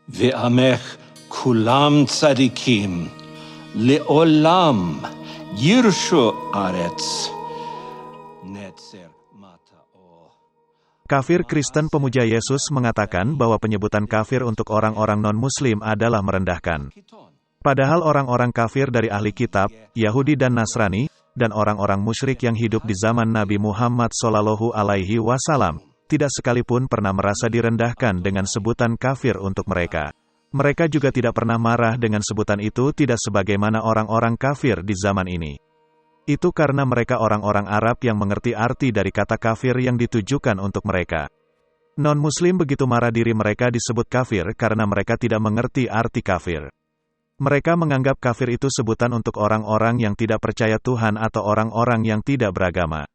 Ve'amech kulam tzadikim leolam yirshu aretz netzer matao. Kafir Kristen pemuja Yesus mengatakan bahwa penyebutan kafir untuk orang-orang non-Muslim adalah merendahkan. Padahal orang-orang kafir dari ahli kitab, Yahudi dan Nasrani, dan orang-orang musyrik yang hidup di zaman Nabi Muhammad SAW, tidak sekalipun pernah merasa direndahkan dengan sebutan kafir untuk mereka. Mereka juga tidak pernah marah dengan sebutan itu tidak sebagaimana orang-orang kafir di zaman ini. Itu karena mereka orang-orang Arab yang mengerti arti dari kata kafir yang ditujukan untuk mereka. Non-Muslim begitu marah diri mereka disebut kafir karena mereka tidak mengerti arti kafir. Mereka menganggap kafir itu sebutan untuk orang-orang yang tidak percaya Tuhan atau orang-orang yang tidak beragama.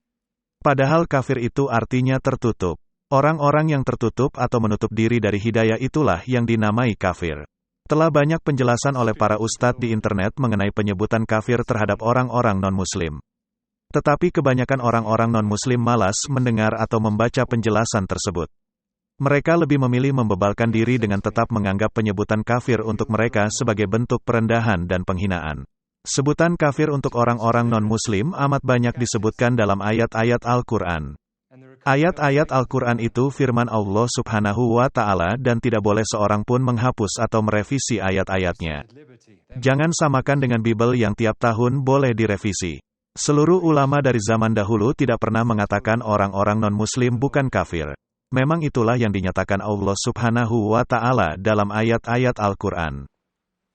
Padahal kafir itu artinya tertutup. Orang-orang yang tertutup atau menutup diri dari hidayah itulah yang dinamai kafir. Telah banyak penjelasan oleh para ustadz di internet mengenai penyebutan kafir terhadap orang-orang non-Muslim. Tetapi kebanyakan orang-orang non-Muslim malas mendengar atau membaca penjelasan tersebut. Mereka lebih memilih membebalkan diri dengan tetap menganggap penyebutan kafir untuk mereka sebagai bentuk perendahan dan penghinaan. Sebutan kafir untuk orang-orang non-Muslim amat banyak disebutkan dalam ayat-ayat Al-Quran. Ayat-ayat Al-Quran itu firman Allah Subhanahu wa Ta'ala dan tidak boleh seorang pun menghapus atau merevisi ayat-ayatnya. Jangan samakan dengan Bible yang tiap tahun boleh direvisi. Seluruh ulama dari zaman dahulu tidak pernah mengatakan orang-orang non-Muslim bukan kafir. Memang itulah yang dinyatakan Allah Subhanahu wa Ta'ala dalam ayat-ayat Al-Quran.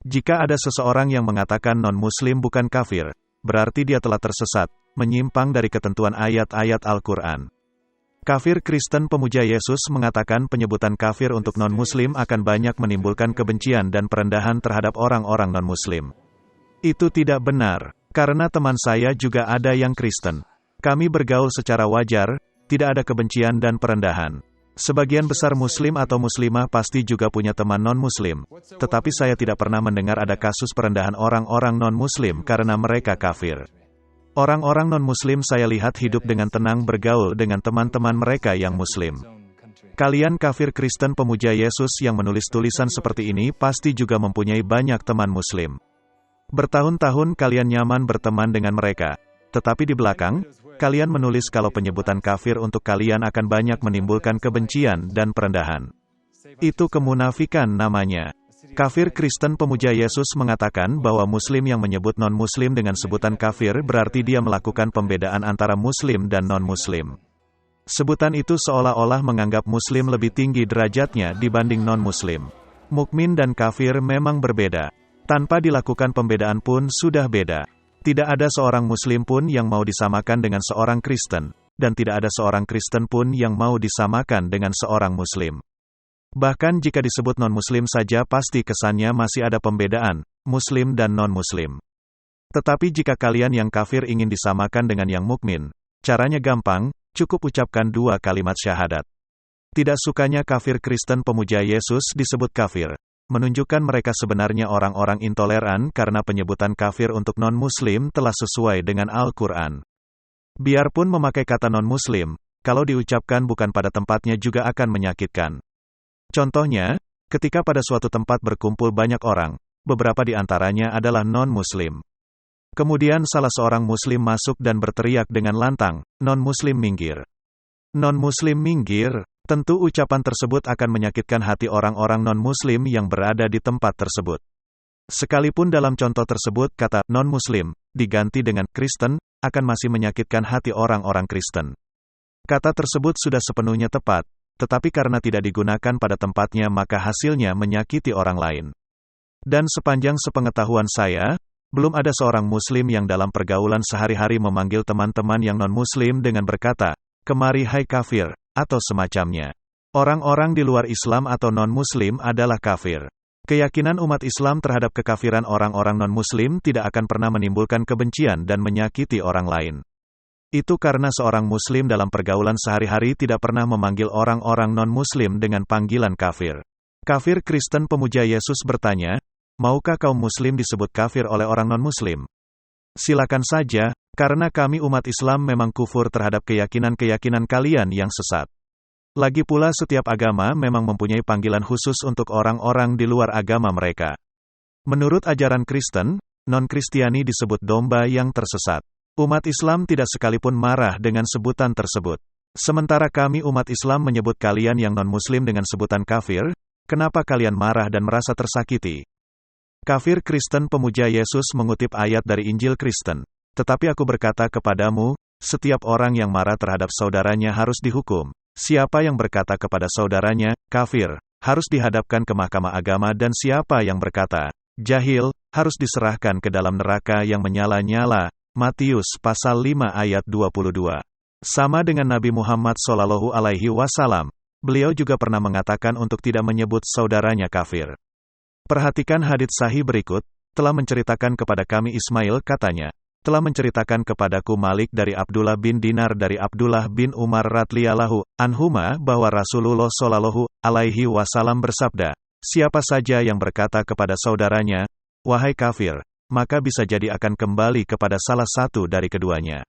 Jika ada seseorang yang mengatakan non-Muslim bukan kafir, berarti dia telah tersesat, menyimpang dari ketentuan ayat-ayat Al-Quran. Kafir Kristen pemuja Yesus mengatakan penyebutan kafir untuk non-Muslim akan banyak menimbulkan kebencian dan perendahan terhadap orang-orang non-Muslim. Itu tidak benar, karena teman saya juga ada yang Kristen. Kami bergaul secara wajar, tidak ada kebencian dan perendahan. Sebagian besar Muslim atau Muslimah pasti juga punya teman non-Muslim. Tetapi saya tidak pernah mendengar ada kasus perendahan orang-orang non-Muslim karena mereka kafir. Orang-orang non-Muslim saya lihat hidup dengan tenang bergaul dengan teman-teman mereka yang Muslim. Kalian kafir Kristen pemuja Yesus yang menulis tulisan seperti ini pasti juga mempunyai banyak teman Muslim. Bertahun-tahun kalian nyaman berteman dengan mereka. Tetapi di belakang, kalian menulis kalau penyebutan kafir untuk kalian akan banyak menimbulkan kebencian dan perendahan. Itu kemunafikan namanya. Kafir Kristen pemuja Yesus mengatakan bahwa Muslim yang menyebut non-Muslim dengan sebutan kafir berarti dia melakukan pembedaan antara Muslim dan non-Muslim. Sebutan itu seolah-olah menganggap Muslim lebih tinggi derajatnya dibanding non-Muslim. Mukmin dan kafir memang berbeda. Tanpa dilakukan pembedaan pun sudah beda. Tidak ada seorang Muslim pun yang mau disamakan dengan seorang Kristen, dan tidak ada seorang Kristen pun yang mau disamakan dengan seorang Muslim. Bahkan jika disebut non-Muslim saja pasti kesannya masih ada pembedaan, Muslim dan non-Muslim. Tetapi jika kalian yang kafir ingin disamakan dengan yang mukmin, caranya gampang, cukup ucapkan 2 kalimat syahadat. Tidak sukanya kafir Kristen pemuja Yesus disebut kafir. Menunjukkan mereka sebenarnya orang-orang intoleran karena penyebutan kafir untuk non-Muslim telah sesuai dengan Al-Quran. Biarpun memakai kata non-Muslim, kalau diucapkan bukan pada tempatnya juga akan menyakitkan. Contohnya, ketika pada suatu tempat berkumpul banyak orang, beberapa di antaranya adalah non-Muslim. Kemudian salah seorang Muslim masuk dan berteriak dengan lantang, "Non-Muslim minggir." Non-Muslim minggir. Tentu ucapan tersebut akan menyakitkan hati orang-orang non-Muslim yang berada di tempat tersebut. Sekalipun dalam contoh tersebut kata non-Muslim diganti dengan Kristen, akan masih menyakitkan hati orang-orang Kristen. Kata tersebut sudah sepenuhnya tepat, tetapi karena tidak digunakan pada tempatnya maka hasilnya menyakiti orang lain. Dan sepanjang sepengetahuan saya, belum ada seorang Muslim yang dalam pergaulan sehari-hari memanggil teman-teman yang non-Muslim dengan berkata, "Kemari hai kafir," atau semacamnya. Orang-orang di luar Islam atau non-Muslim adalah kafir. Keyakinan umat Islam terhadap kekafiran orang-orang non-Muslim tidak akan pernah menimbulkan kebencian dan menyakiti orang lain. Itu karena seorang Muslim dalam pergaulan sehari-hari tidak pernah memanggil orang-orang non-Muslim dengan panggilan kafir. Kafir Kristen pemuja Yesus bertanya, "Maukah kaum Muslim disebut kafir oleh orang non-Muslim?" Silakan saja, karena kami umat Islam memang kufur terhadap keyakinan-keyakinan kalian yang sesat. Lagi pula setiap agama memang mempunyai panggilan khusus untuk orang-orang di luar agama mereka. Menurut ajaran Kristen, non-Kristiani disebut domba yang tersesat. Umat Islam tidak sekalipun marah dengan sebutan tersebut. Sementara kami umat Islam menyebut kalian yang non-Muslim dengan sebutan kafir, kenapa kalian marah dan merasa tersakiti? Kafir Kristen pemuja Yesus mengutip ayat dari Injil Kristen. Tetapi aku berkata kepadamu, setiap orang yang marah terhadap saudaranya harus dihukum. Siapa yang berkata kepada saudaranya, kafir, harus dihadapkan ke mahkamah agama, dan siapa yang berkata, jahil, harus diserahkan ke dalam neraka yang menyala-nyala. Matius pasal 5 ayat 22. Sama dengan Nabi Muhammad SAW, beliau juga pernah mengatakan untuk tidak menyebut saudaranya kafir. Perhatikan hadits sahih berikut, telah menceritakan kepada kami Ismail, katanya, telah menceritakan kepadaku Malik dari Abdullah bin Dinar dari Abdullah bin Umar radhiyallahu anhuma bahwa Rasulullah shallallahu alaihi wasallam bersabda, siapa saja yang berkata kepada saudaranya, wahai kafir, maka bisa jadi akan kembali kepada salah satu dari keduanya.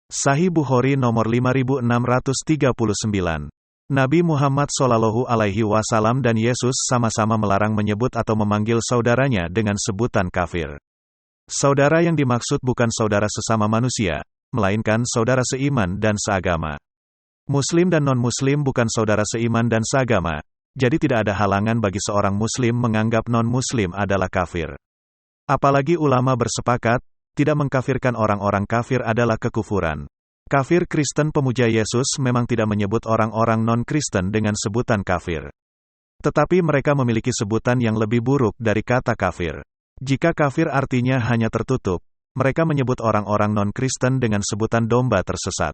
Sahih Bukhari nomor 5639. Nabi Muhammad shallallahu alaihi wasallam dan Yesus sama-sama melarang menyebut atau memanggil saudaranya dengan sebutan kafir. Saudara yang dimaksud bukan saudara sesama manusia, melainkan saudara seiman dan seagama. Muslim dan non-Muslim bukan saudara seiman dan seagama, jadi tidak ada halangan bagi seorang Muslim menganggap non-Muslim adalah kafir. Apalagi ulama bersepakat, tidak mengkafirkan orang-orang kafir adalah kekufuran. Kafir Kristen pemuja Yesus memang tidak menyebut orang-orang non-Kristen dengan sebutan kafir. Tetapi mereka memiliki sebutan yang lebih buruk dari kata kafir. Jika kafir artinya hanya tertutup, mereka menyebut orang-orang non-Kristen dengan sebutan domba tersesat.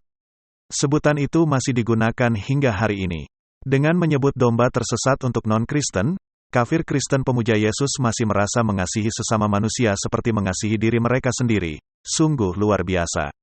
Sebutan itu masih digunakan hingga hari ini. Dengan menyebut domba tersesat untuk non-Kristen, kafir Kristen pemuja Yesus masih merasa mengasihi sesama manusia seperti mengasihi diri mereka sendiri. Sungguh luar biasa.